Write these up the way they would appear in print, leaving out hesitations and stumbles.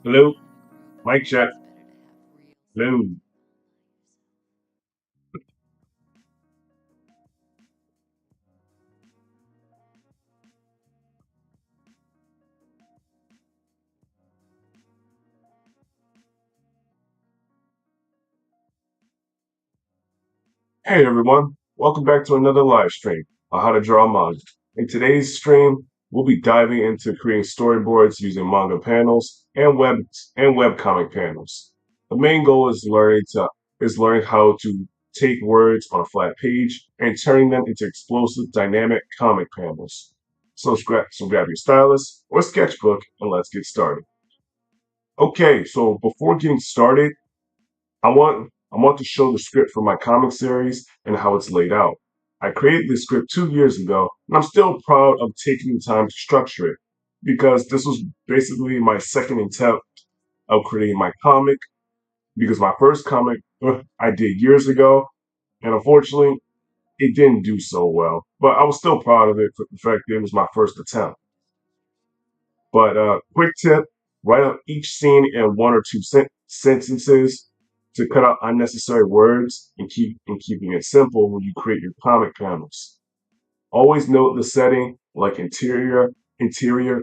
Hello, mic check. Hello. Hey everyone, welcome back to another live stream on how to draw manga. In today's stream, we'll be diving into creating storyboards using manga panels and webcomic panels. The main goal is learning how to take words on a flat page and turning them into explosive, dynamic comic panels. So grab your stylus or sketchbook and let's get started. Okay, so before getting started, I want to show the script for my comic series and how it's laid out. I created this script 2 years ago, and I'm still proud of taking the time to structure it because this was basically my second attempt of creating my comic. Because my first comic I did years ago, and unfortunately, it didn't do so well. But I was still proud of it for the fact that it was my first attempt. But quick tip: write out each scene in one or two sentences to cut out unnecessary words and keeping it simple when you create your comic panels. Always note the setting, like interior,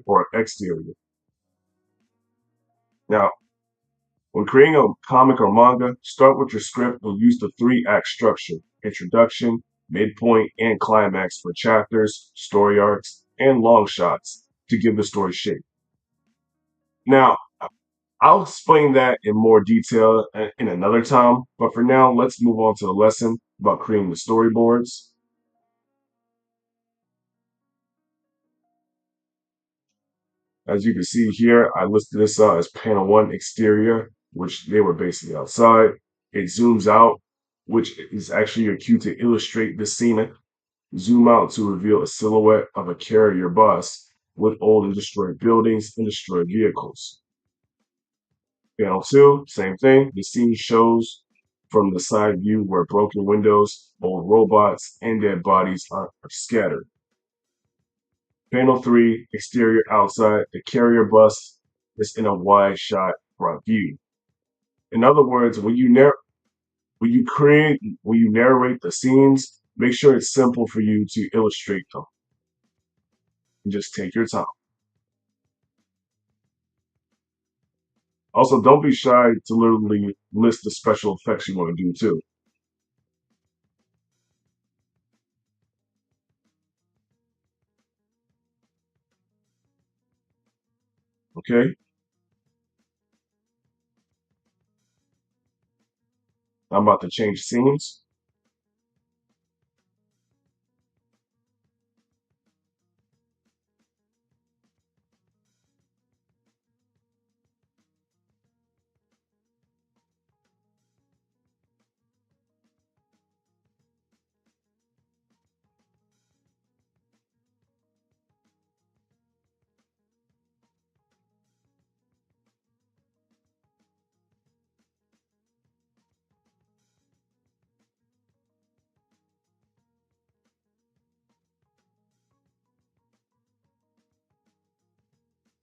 or exterior. Now, when creating a comic or manga, start with your script and use the three-act structure: introduction, midpoint, and climax for chapters, story arcs, and long shots to give the story shape. Now, I'll explain that in more detail in another time, but for now, let's move on to the lesson about creating the storyboards. As you can see here, I listed this out as panel one exterior, which they were basically outside. It zooms out, which is actually a cue to illustrate the scene. Zoom out to reveal a silhouette of a carrier bus with old and destroyed buildings and destroyed vehicles. Panel two, same thing. The scene shows from the side view where broken windows, old robots, and dead bodies are scattered. Panel three, exterior outside. The carrier bus is in a wide shot front view. In other words, when you narrate the scenes, make sure it's simple for you to illustrate them. And just take your time. Also, don't be shy to literally list the special effects you want to do too. Okay? I'm about to change scenes.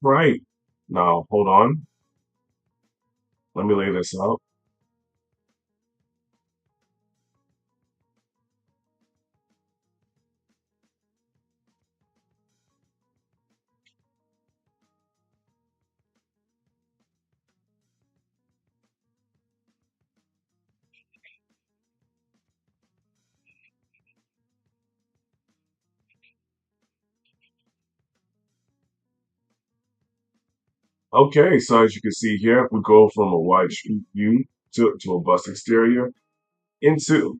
Right. Now, hold on. Let me lay this out. Okay, so as you can see here, we go from a wide street view to a bus exterior into,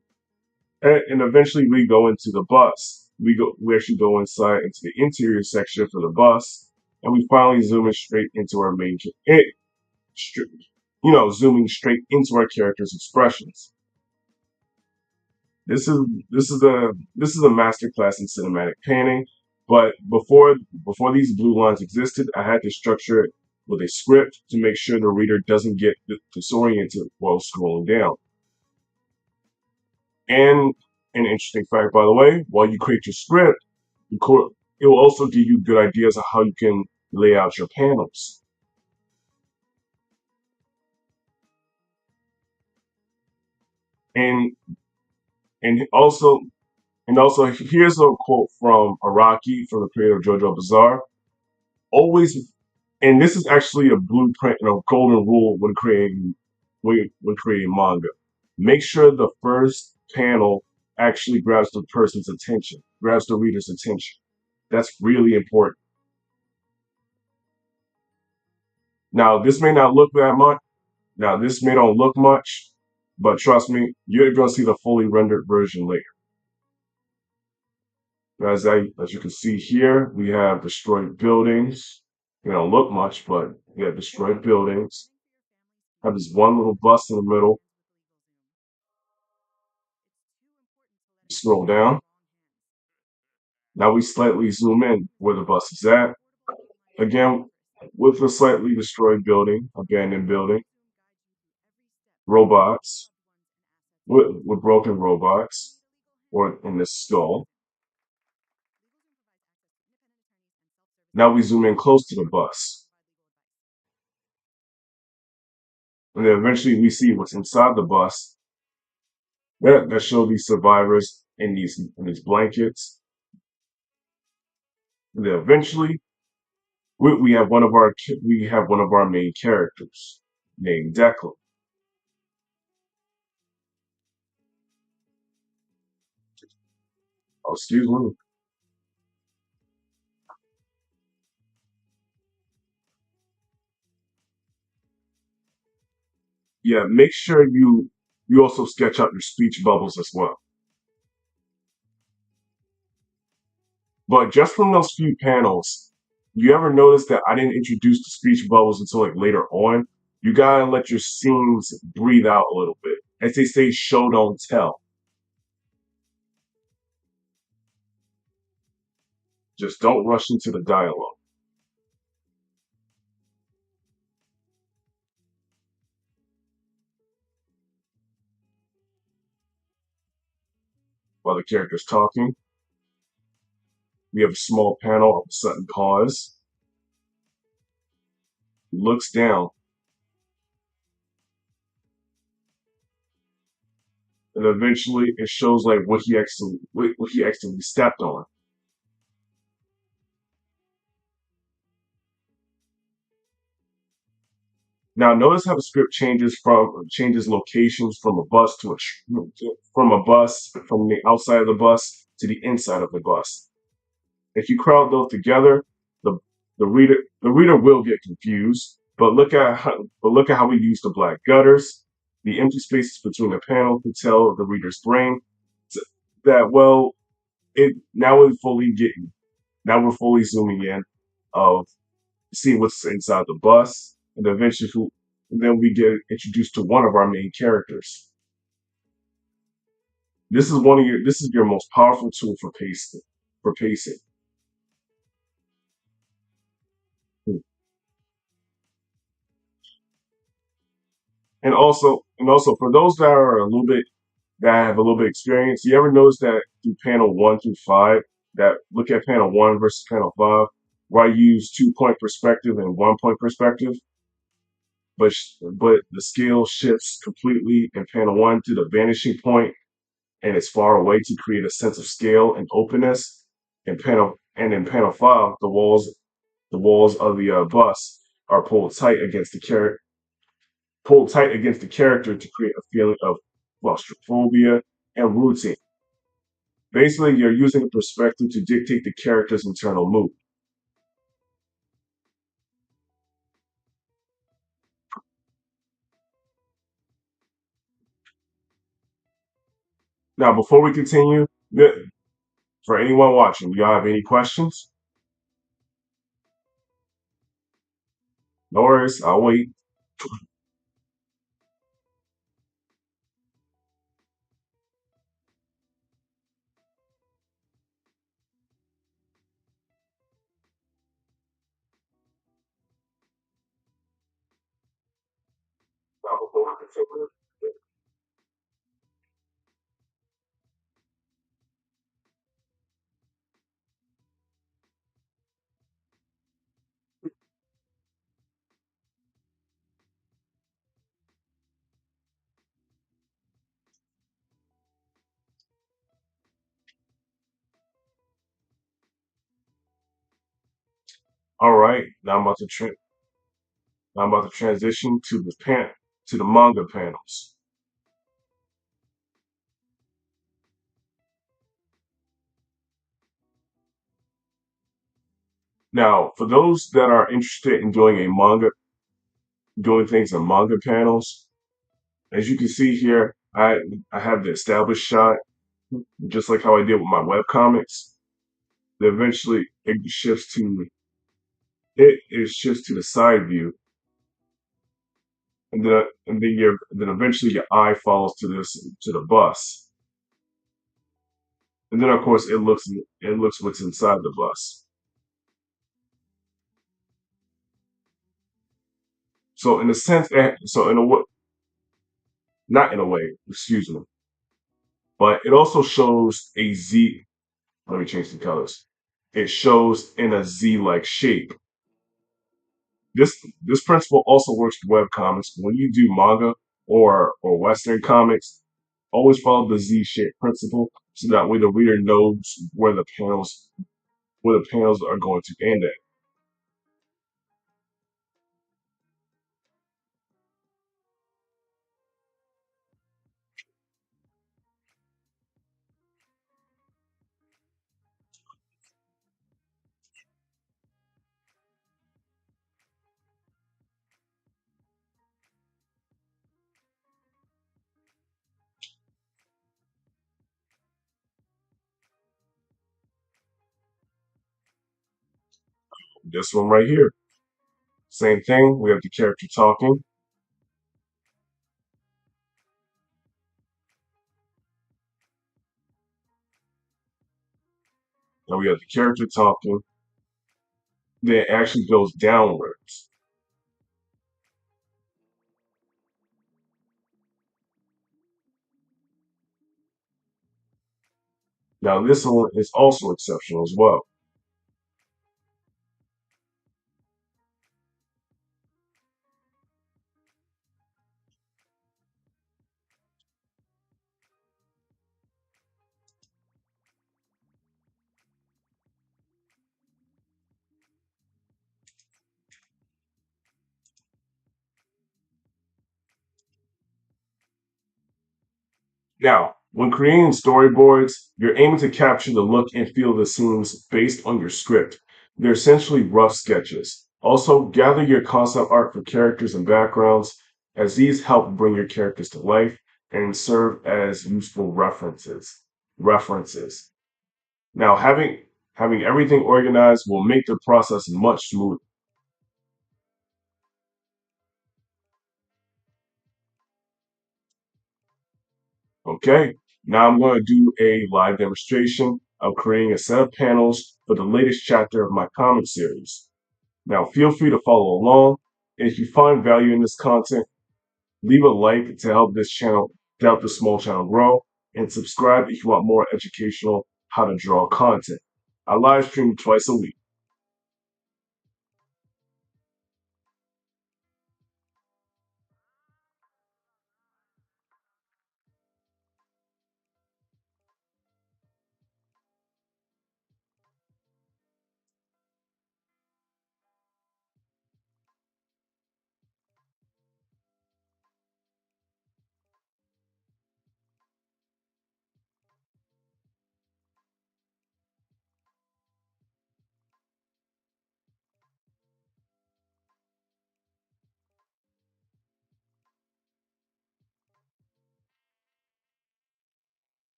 and eventually we go into the bus. We actually go inside into the interior section for the bus, and we finally zoom in straight into our str- zooming straight into our characters' expressions. This is this is a masterclass in cinematic painting. But before these blue lines existed, I had to structure it with a script to make sure the reader doesn't get disoriented while scrolling down. And an interesting fact, by the way, while you create your script, it will also give you good ideas of how you can lay out your panels. And and also here's a quote from Araki, from the creator of JoJo Bizarre. Always, and this is actually a blueprint and a golden rule when creating manga. Make sure the first panel actually grabs the person's attention, grabs the reader's attention. That's really important. Now, this may not look that much. Now, this may not look much, but trust me, you're going to see the fully rendered version later. As you can see here, we have destroyed buildings. They don't look much, but we have destroyed buildings. Have this one little bus in the middle. Scroll down. Now we slightly zoom in where the bus is at. Again, with a slightly destroyed building, abandoned building, robots, with broken robots, or in this skull. Now we zoom in close to the bus. And then eventually we see what's inside the bus that show these survivors in these blankets. And then eventually we have one of our main characters named Declan. Oh, excuse me. Yeah, make sure you also sketch out your speech bubbles as well. But just from those few panels, you ever notice that I didn't introduce the speech bubbles until like later on? You gotta let your scenes breathe out a little bit. As they say, show don't tell. Just don't rush into the dialogue while the character's talking. We have a small panel of a sudden pause. He looks down, and eventually it shows like what he actually stepped on. Now notice how the script changes locations from a bus from the outside of the bus to the inside of the bus. If you crowd those together, the the reader will get confused. But look at how we use the black gutters, the empty spaces between the panels to tell the reader's brain that well it now we're fully getting now we're fully zooming in of seeing what's inside the bus, and then we get introduced to one of our main characters. This is your most powerful tool for pacing. For pacing, and also for those that have a little bit experience, you ever notice that through panel 1 through 5, that look at panel 1 versus panel 5, where I use 2 point perspective and 1 point perspective, but the scale shifts completely in panel 1 to the vanishing point and it's far away to create a sense of scale and openness. In panel 5, the walls of the bus are pulled tight against the character to create a feeling of claustrophobia and routine. Basically, you're using a perspective to dictate the character's internal mood. Now, before we continue, for anyone watching, do y'all have any questions? No worries, I'll wait. Now, before we continue, All right, now I'm about to transition to the manga panels. Now, for those that are interested in doing things in manga panels, as you can see here, I have the established shot, just like how I did with my webcomics. Then eventually it shifts to the side view, and then eventually your eye falls to the bus, and then of course it looks what's inside the bus. So in a sense, so in a way, not in a way, excuse me, but it also shows a Z. Let me change the colors. It shows in a Z-like shape. This principle also works with webcomics. When you do manga or Western comics, always follow the Z-shaped principle so that way the reader knows where the panels are going to end at. This one right here, same thing. We have the character talking, and we have the character talking. Then it actually goes downwards. Now this one is also exceptional as well. Now, when creating storyboards, you're aiming to capture the look and feel of the scenes based on your script. They're essentially rough sketches. Also, gather your concept art for characters and backgrounds, as these help bring your characters to life and serve as useful References. Now, having everything organized will make the process much smoother. Okay, now I'm going to do a live demonstration of creating a set of panels for the latest chapter of my comic series. Now, feel free to follow along. And if you find value in this content, leave a like to help this small channel grow, and subscribe if you want more educational how to draw content. I live stream twice a week.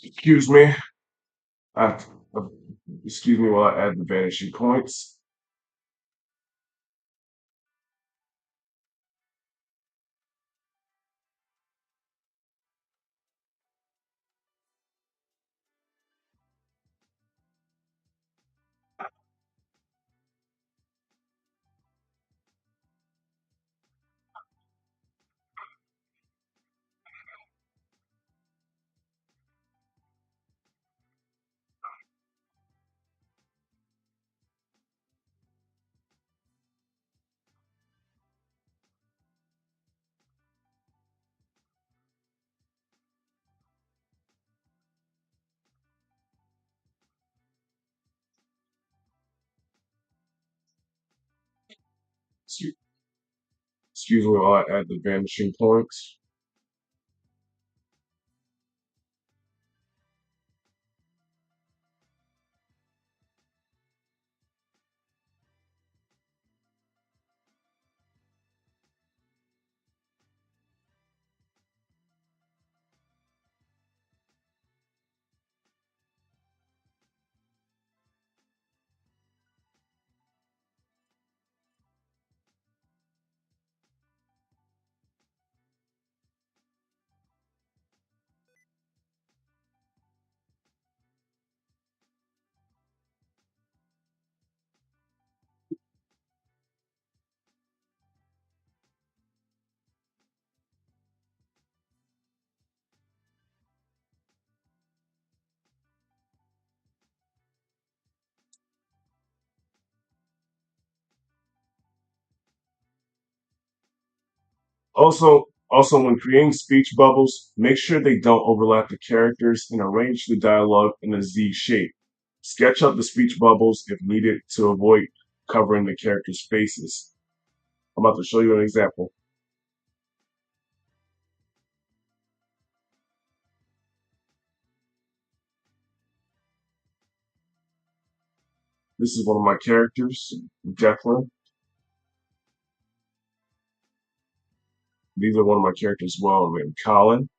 Excuse me. I, uh, Excuse me while I add the vanishing points. excuse me while I add the vanishing points. Also, when creating speech bubbles, make sure they don't overlap the characters and arrange the dialogue in a Z shape. Sketch out the speech bubbles if needed to avoid covering the characters' faces. I'm about to show you an example. This is one of my characters, Declan. These are one of my characters as well, named Colin.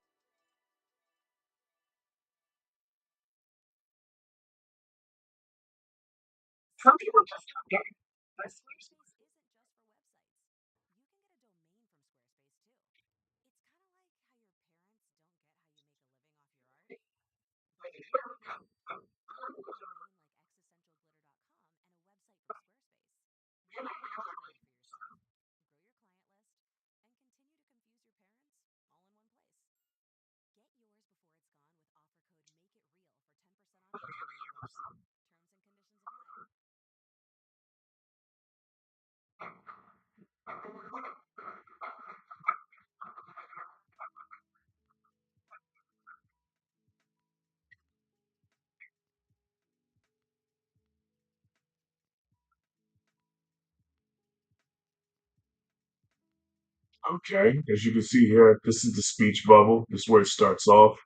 Okay, as you can see here, this is the speech bubble. This is where it starts off.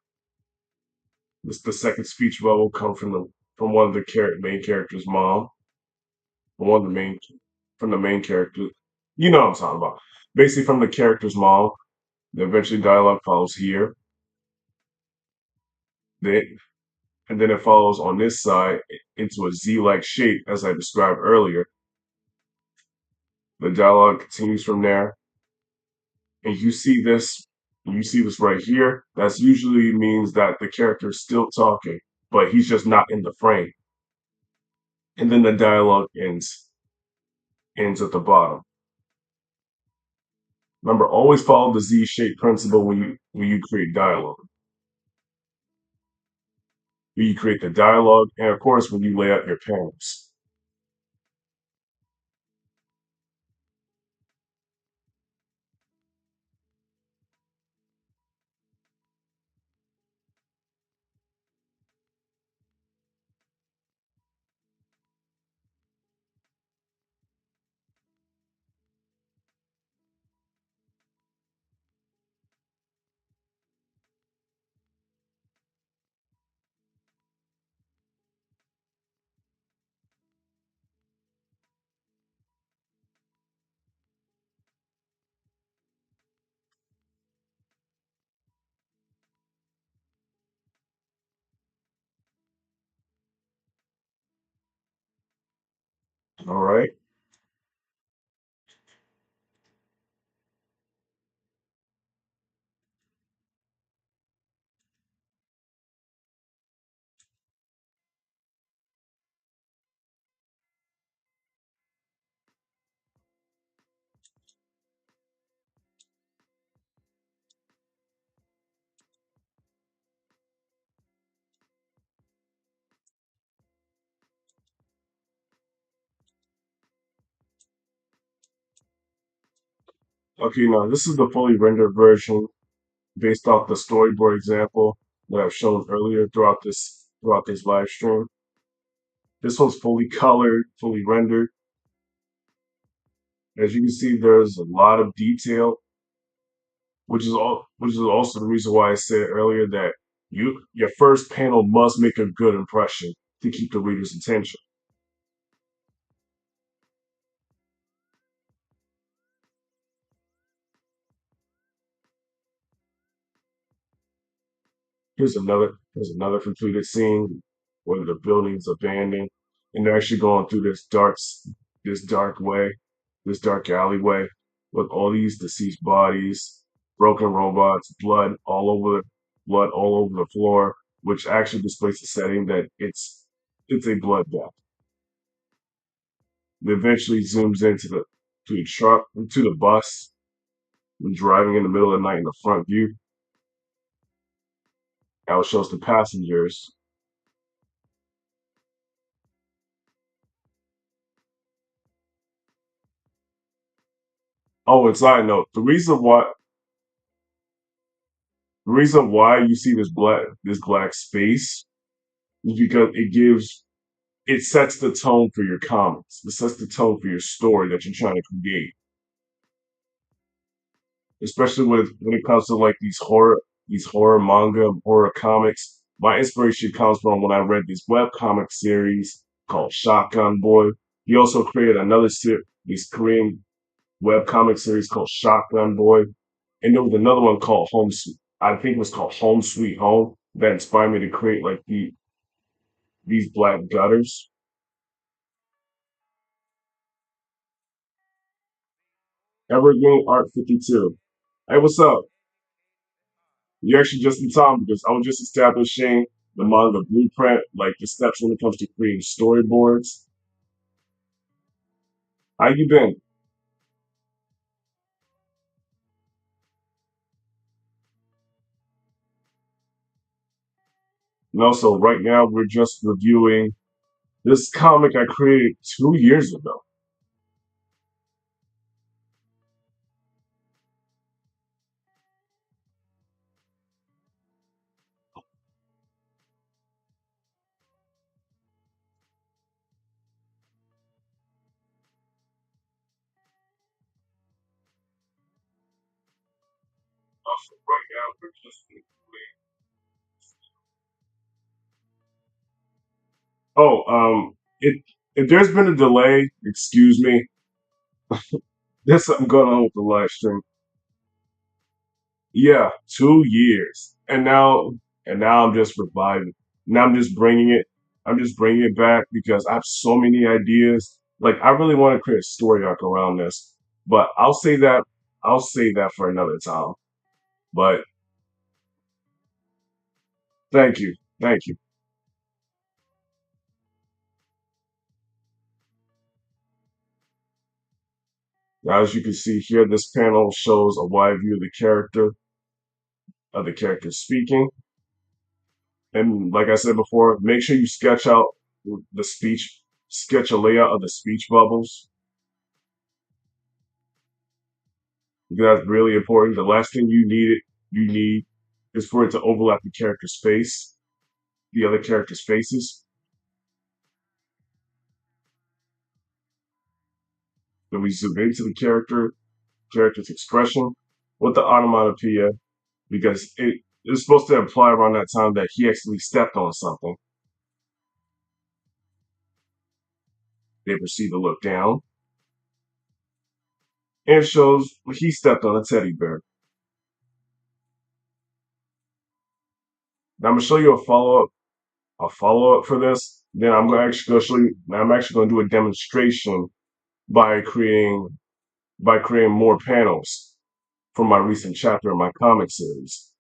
This the second speech bubble comes from one of the main character's mom, one of the main from the main character. You know what I'm talking about. Basically, from the character's mom. Then eventually, dialogue follows here. Then and then it follows on this side into a Z-like shape, as I described earlier. The dialogue continues from there, and you see this right here. That's usually means that the character is still talking, but he's just not in the frame. And then the dialogue ends at the bottom. Remember, always follow the Z-shaped principle when you create dialogue. When you create the dialogue, and of course when you lay out your panels. All right. Okay, now this is the fully rendered version based off the storyboard example that I've shown earlier throughout this live stream. This one's fully colored, fully rendered. As you can see, there's a lot of detail, which is also the reason why I said earlier that your first panel must make a good impression to keep the reader's attention. Here's another completed scene where the building's abandoned, and they're actually going through this dark way, this dark alleyway with all these deceased bodies, broken robots, blood all over the floor, which actually displays the setting that it's a bloodbath. It eventually zooms into the truck, to the bus, driving in the middle of the night in the front view. Now it shows the passengers. Oh, and side note, the reason why you see this black space is because it sets the tone for your comics. It sets the tone for your story that you're trying to create. Especially when it comes to like these horror manga, horror comics. My inspiration comes from when I read this webcomic series called Shotgun Boy. He also created another series, this Korean webcomic series called Shotgun Boy. And there was another one called I think it was called Home Sweet Home that inspired me to create like these black gutters. Evergreen Art 52. Hey, what's up? You're actually just in time because I was just establishing the manga blueprint, like the steps when it comes to creating storyboards. How you been? And also, right now we're just reviewing this comic I created 2 years ago. Also, right now we're just reviewing. Oh, it if there's been a delay, excuse me. There's something going on with the live stream. Yeah, 2 years, and now I'm just reviving. Now I'm just bringing it back because I have so many ideas. Like I really want to create a story arc around this, but I'll save that for another time. But thank you, thank you. Now, as you can see here, this panel shows a wide view of the character speaking. And like I said before, make sure you the speech, sketch a layout of the speech bubbles. That's really important. The last thing you need is for it to overlap the other character's faces. Then we zoom into the character's expression with the onomatopoeia because it is supposed to imply around that time that he actually stepped on something. They proceed to look down and it shows he stepped on a teddy bear. Now I'm gonna show you a follow up for this. Then I'm actually gonna show you. Now I'm actually gonna do a demonstration by creating more panels from my recent chapter in my comic series.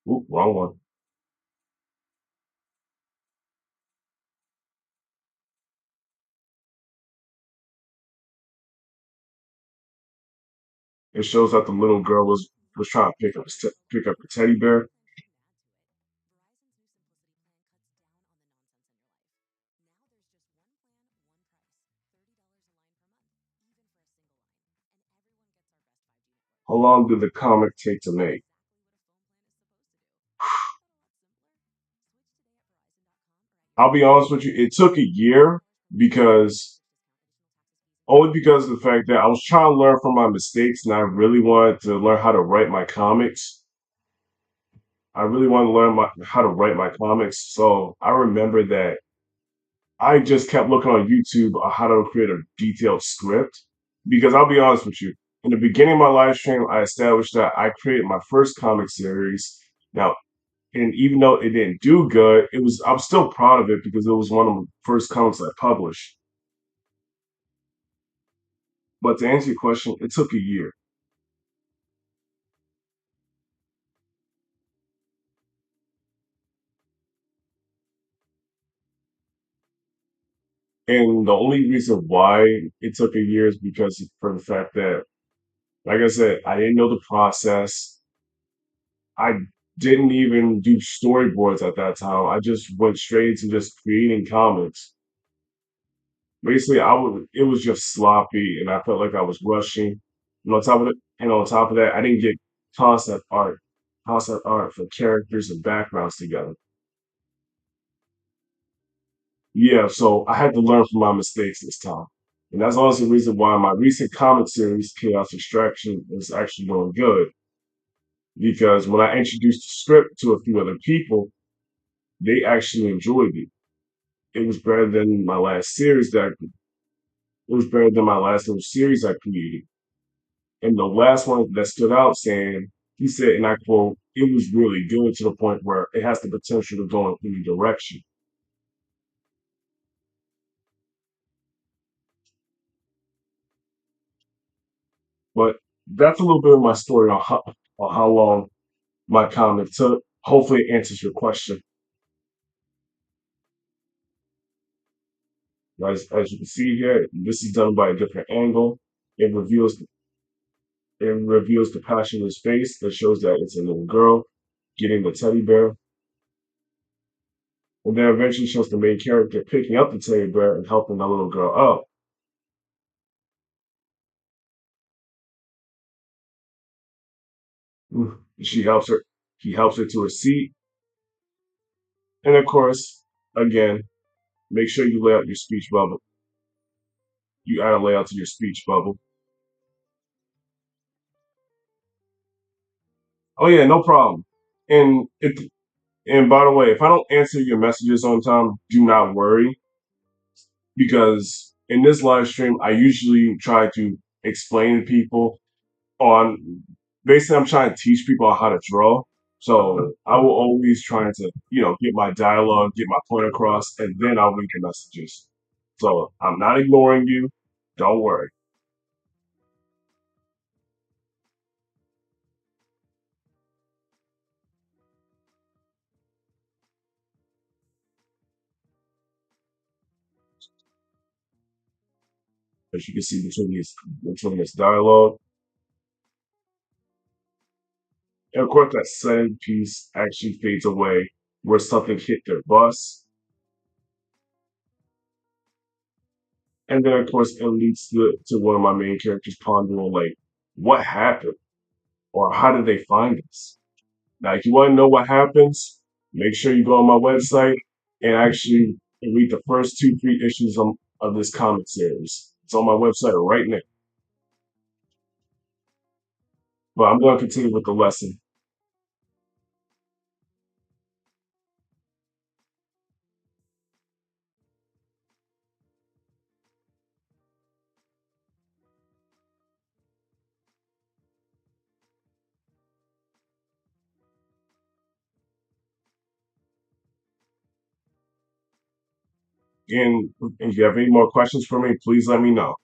Oop, wrong one. It shows that the little girl was trying to pick up a teddy bear. How long did the comic take to make? I'll be honest with you, it took a year because Only because of the fact that I was trying to learn from my mistakes and I really wanted to learn how to write my comics. I really want to learn how to write my comics. So I remember that I just kept looking on YouTube on how to create a detailed script. Because I'll be honest with you, in the beginning of my live stream, I established that I created my first comic series. Now, and even though it didn't do good, I'm still proud of it because it was one of the first comics I published. But to answer your question, it took a year. And the only reason why it took a year is because for the fact that, like I said, I didn't know the process. I didn't even do storyboards at that time. I just went straight into just creating comics. Basically, it was just sloppy and I felt like I was rushing. And on top of that, I didn't get concept art, concept art for characters and backgrounds together. Yeah, so I had to learn from my mistakes this time. And that's also the reason why my recent comic series, Chaos Extraction, is actually doing good. Because when I introduced the script to a few other people, they actually enjoyed it. It was better than my last series it was better than my last little series I created. And the last one that stood out saying, he said, and I quote, it was really good to the point where it has the potential to go in any direction. But that's a little bit of my story on how long my comic took. Hopefully it answers your question. As you can see here, this is done by a different angle. It reveals it reveals the passion in his face that shows that it's a little girl getting the teddy bear. And then eventually shows the main character picking up the teddy bear and helping the little girl up. She helps her he helps her to her seat. And of course, again, make sure you lay out your speech bubble. You add a layout to your speech bubble. Oh yeah, no problem. And and by the way, if I don't answer your messages on time, do not worry because in this live stream, I usually try to explain to people on basically I'm trying to teach people on how to draw. So I will always try to, get my dialogue, get my point across, and then I'll read your messages. So I'm not ignoring you. Don't worry. As you can see between this dialogue. And of course that second piece actually fades away where something hit their bus. And then of course it leads to one of my main characters pondering like, what happened? Or how did they find us? Now, if you want to know what happens, make sure you go on my website and actually read the first two, three issues of this comic series. It's on my website right now. But I'm going to continue with the lesson. And if you have any more questions for me, please let me know.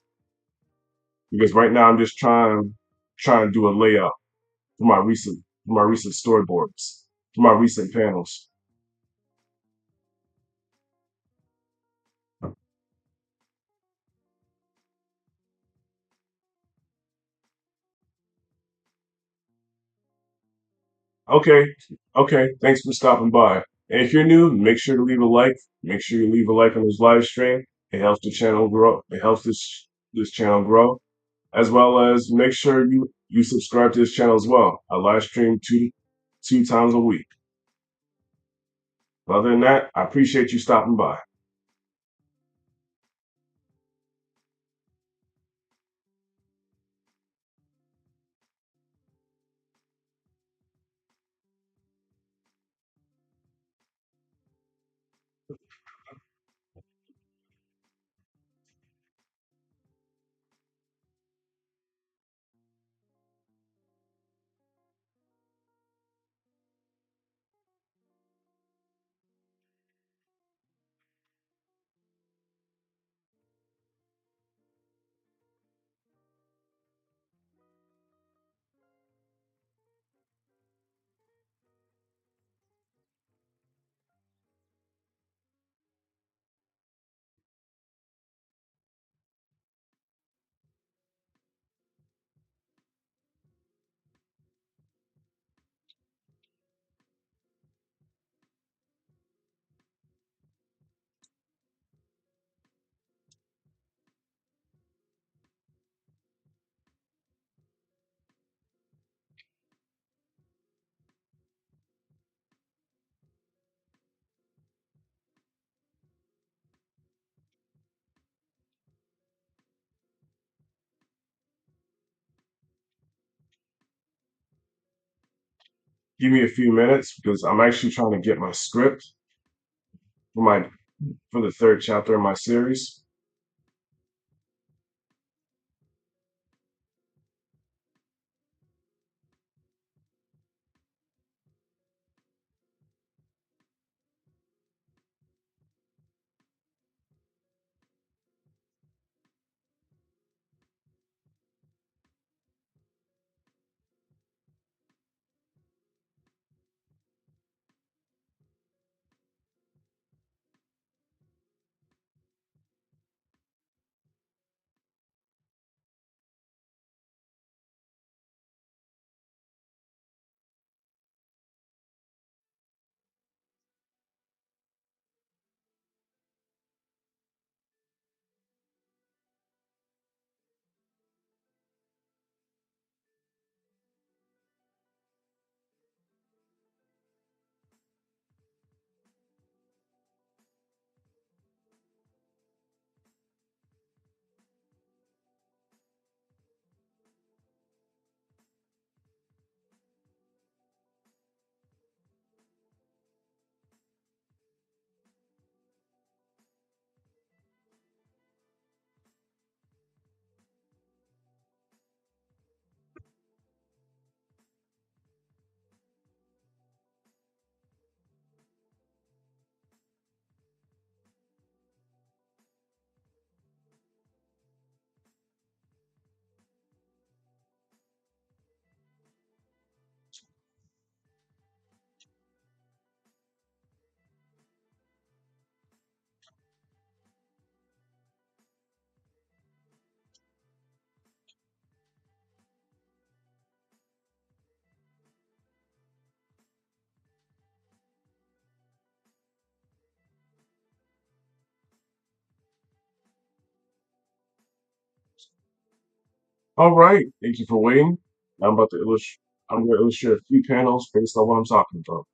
Because right now I'm just trying to do a layout for my recent storyboards, for my recent panels. Okay, okay. Thanks for stopping by. And if you're new, make sure to leave a like. Make sure you leave a like on this live stream. It helps the channel grow. It helps this channel grow. As well as make sure you subscribe to this channel as well. I live stream two times a week. Other than that, I appreciate you stopping by. Give me a few minutes because I'm actually trying to get my script for my for the third chapter in my series. All right, thank you for waiting. I'm about to illustrate. I'm going to illustrate a few panels based on what I'm talking about.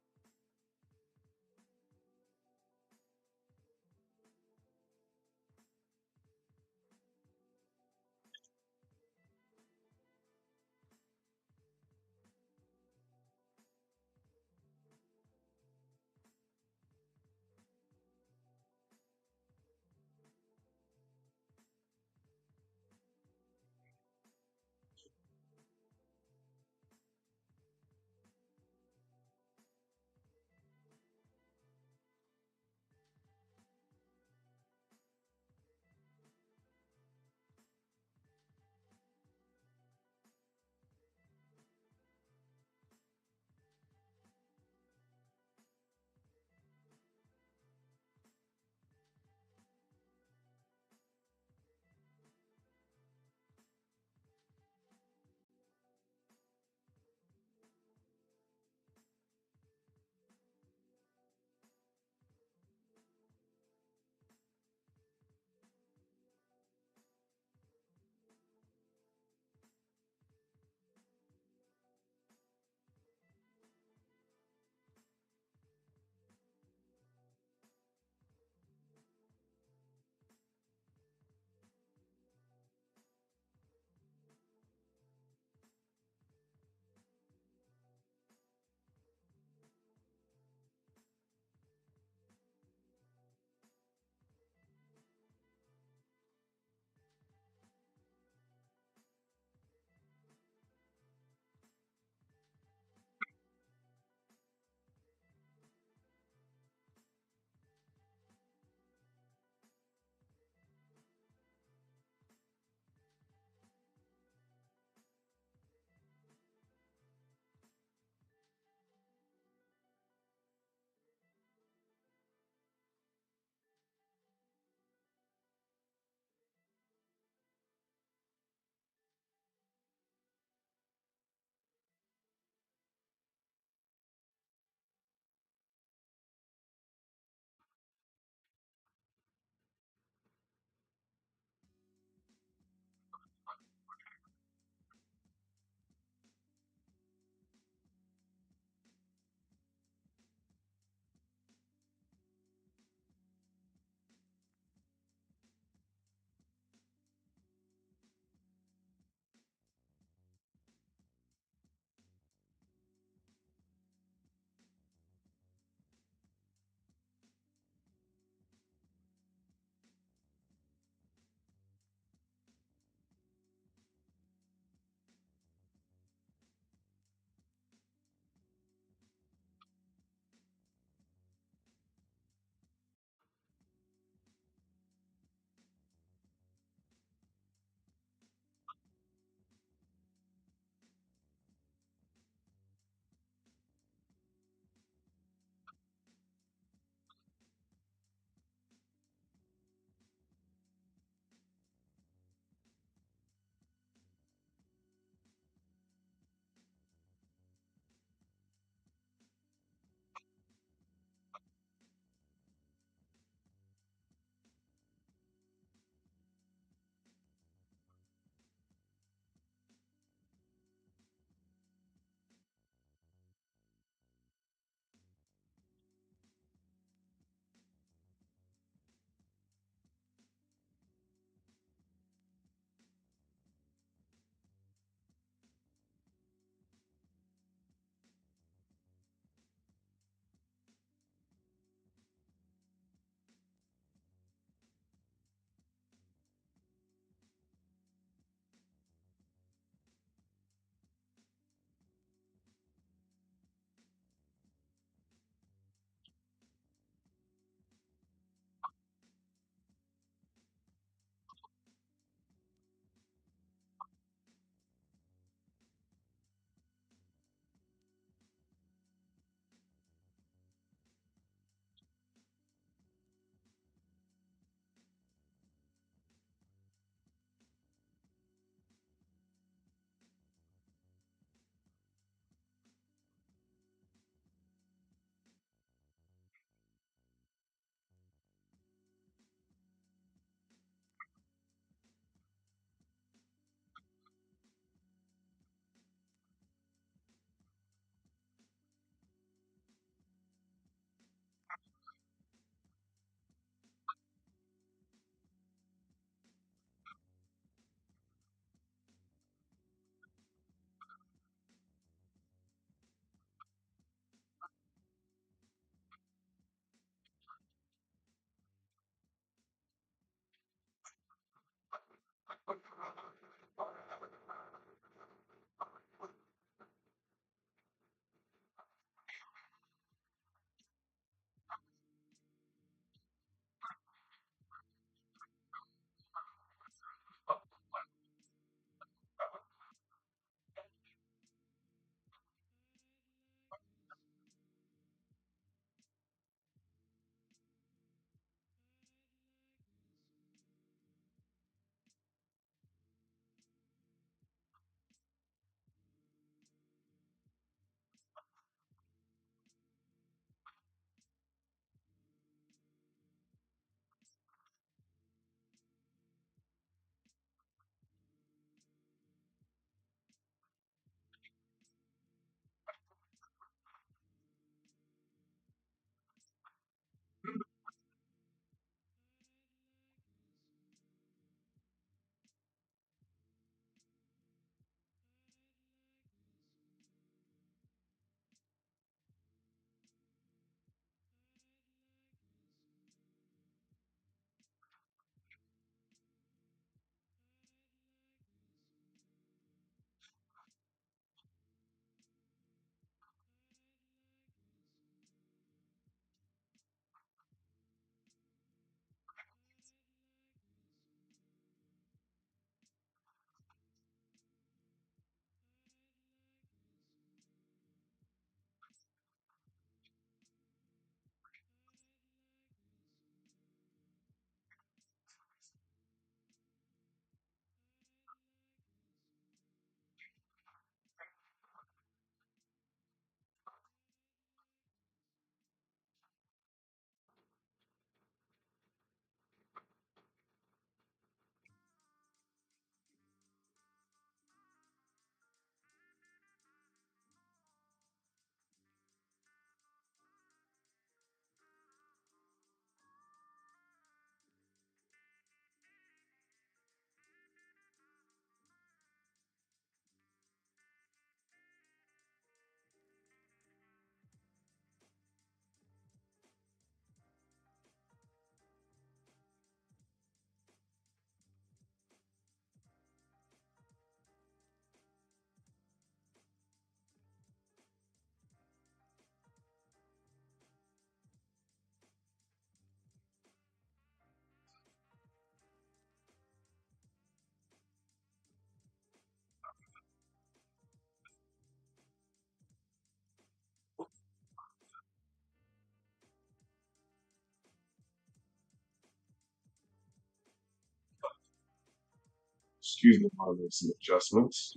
Excuse me while I make some adjustments.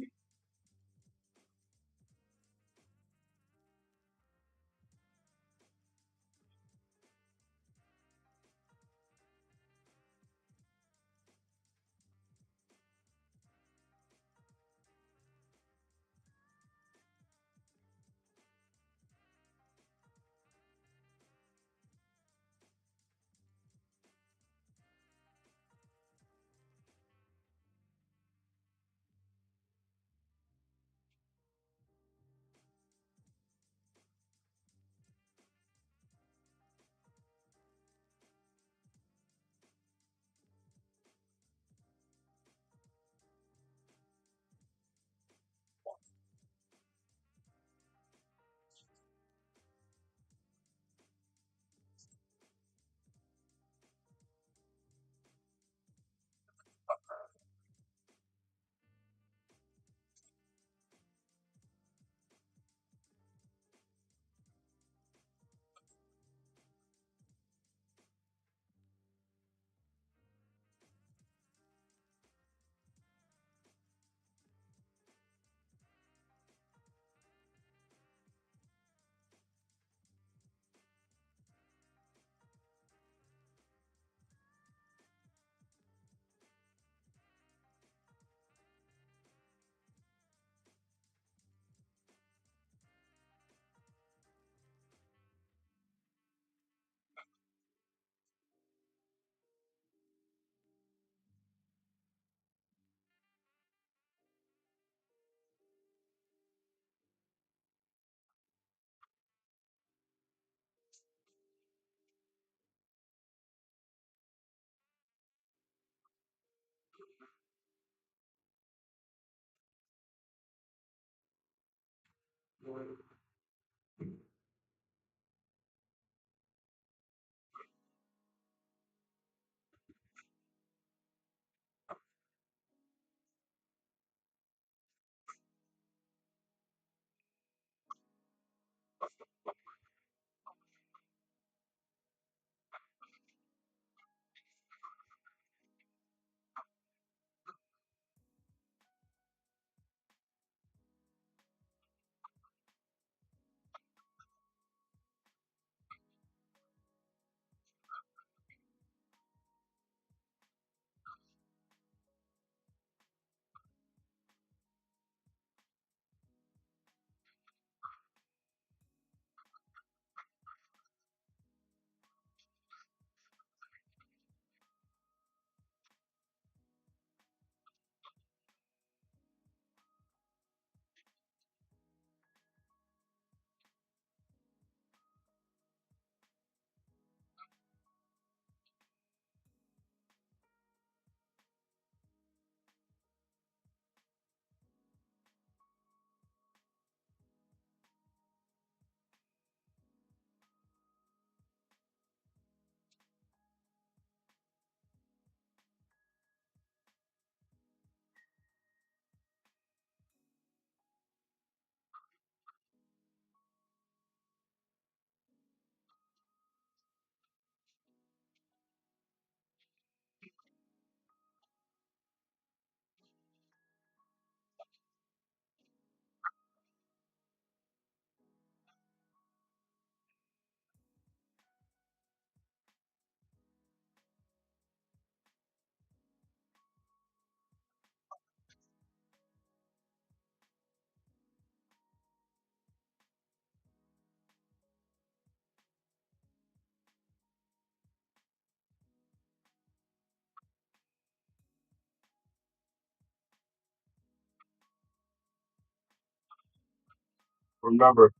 Remember,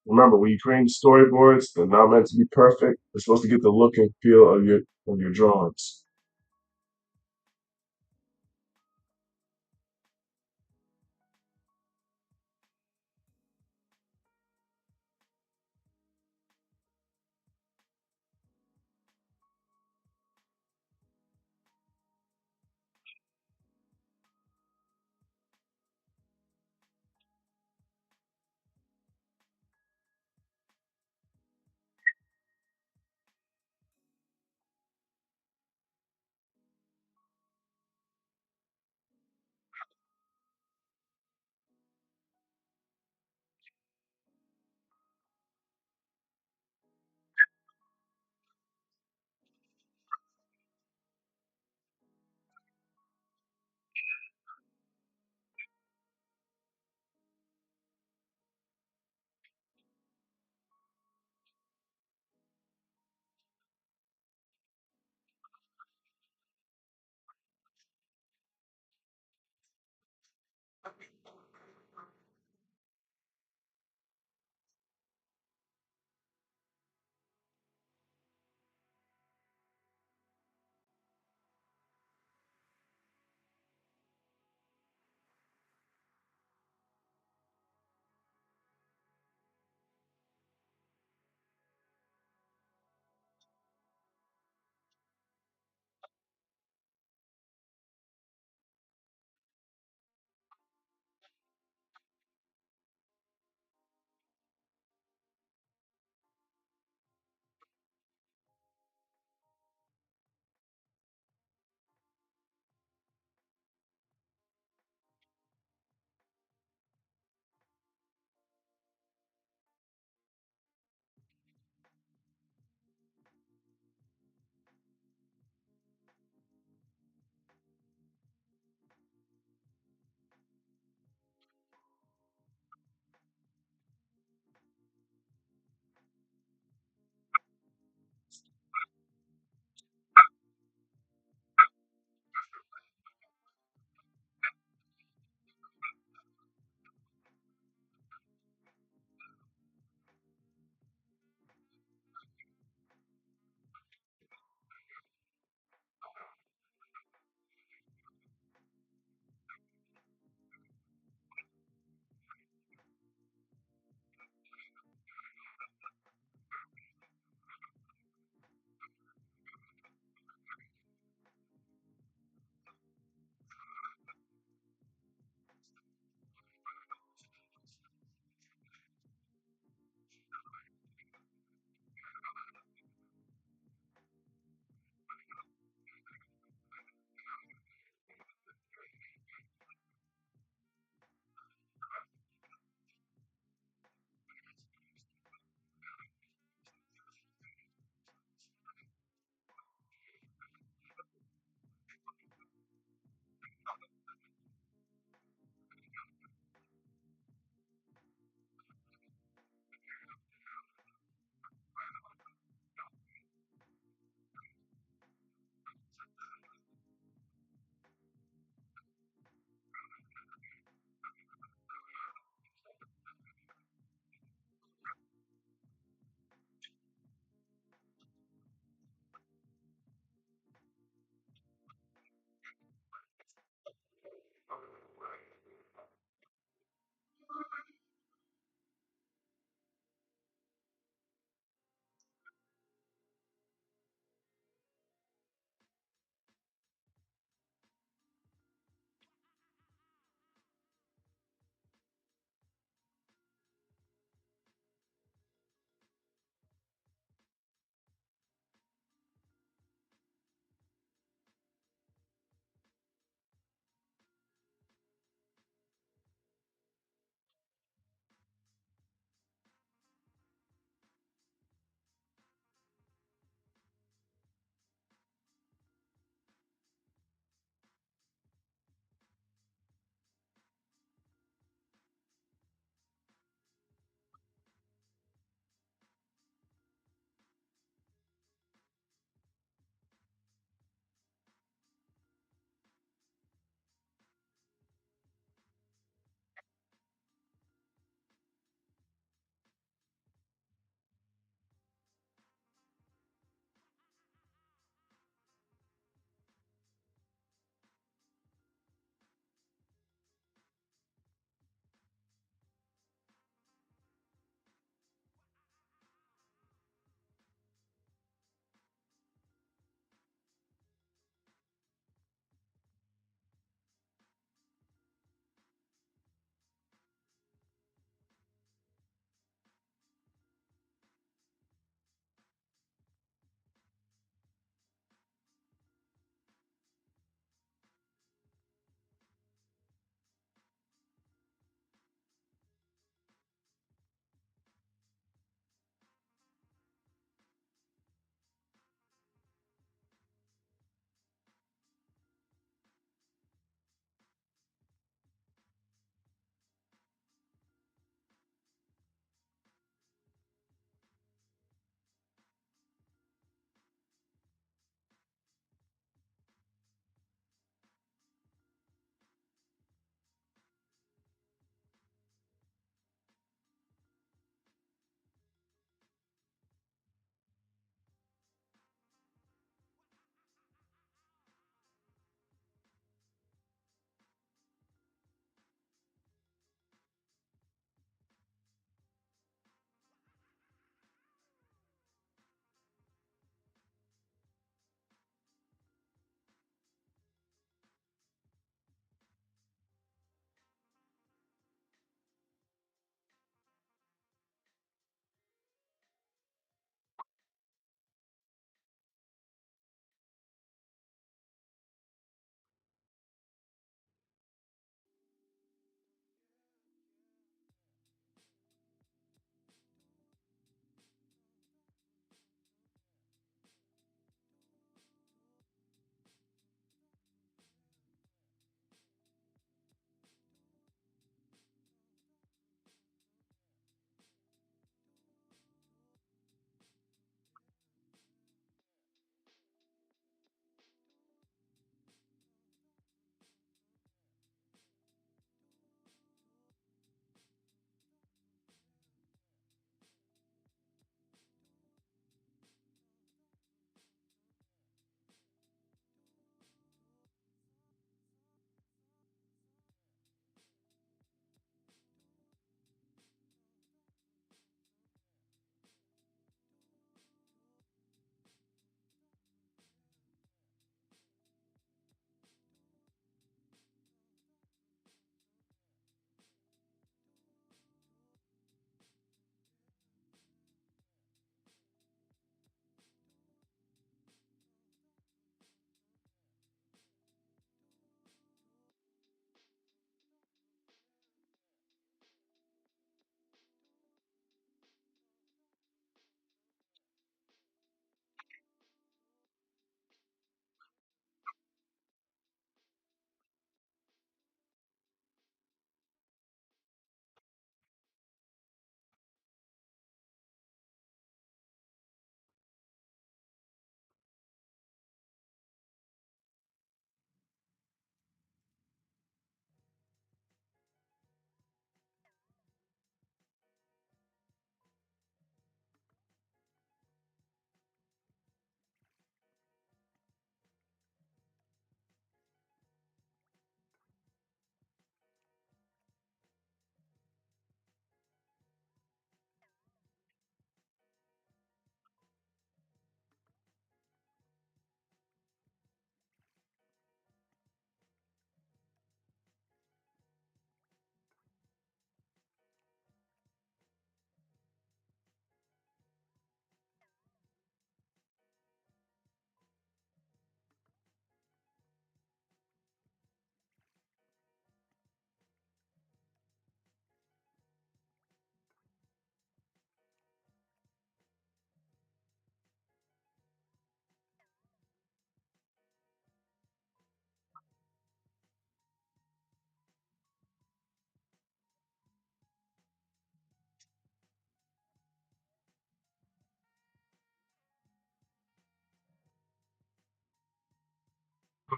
remember, when you create storyboards, they're not meant to be perfect. They're supposed to get the look and feel of your drawings.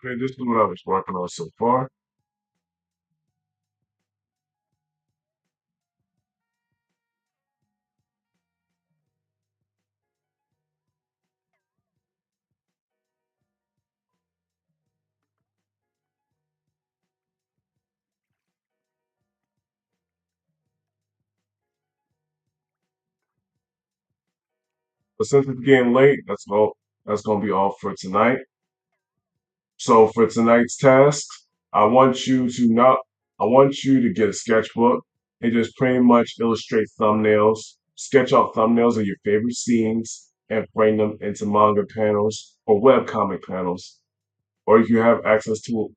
Okay, this is what I was working on so far. But since it's getting late, that's gonna be all for tonight. So for tonight's task, I want you to not I want you to get a sketchbook and just pretty much illustrate thumbnails, sketch out thumbnails of your favorite scenes and frame them into manga panels or webcomic panels. Or if you have access to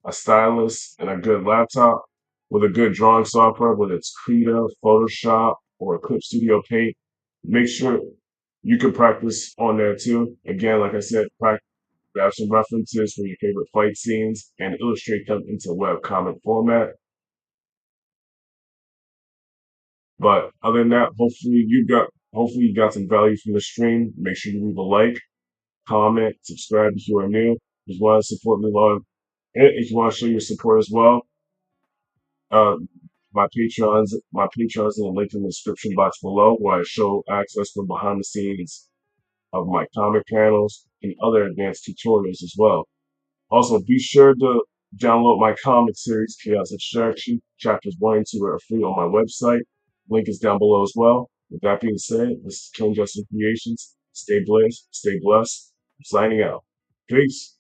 a stylus and a good laptop with a good drawing software, whether it's Krita, Photoshop, or Clip Studio Paint, make sure you can practice on there too. Again, like I said, grab some references from your favorite fight scenes and illustrate them into webcomic format. But other than that, hopefully you got some value from the stream. Make sure you leave a like, comment, subscribe if you are new. If you want to support me along, and if you want to show your support as well, uh, my Patreon's in the link in the description box below, where I show access from behind the scenes of my comic panels and other advanced tutorials as well. Also, be sure to download my comic series, Chaos Extraction. Chapters 1 and 2 are free on my website. Link is down below as well. With that being said, this is King Justin Creations. Stay blessed. I'm signing out. Peace.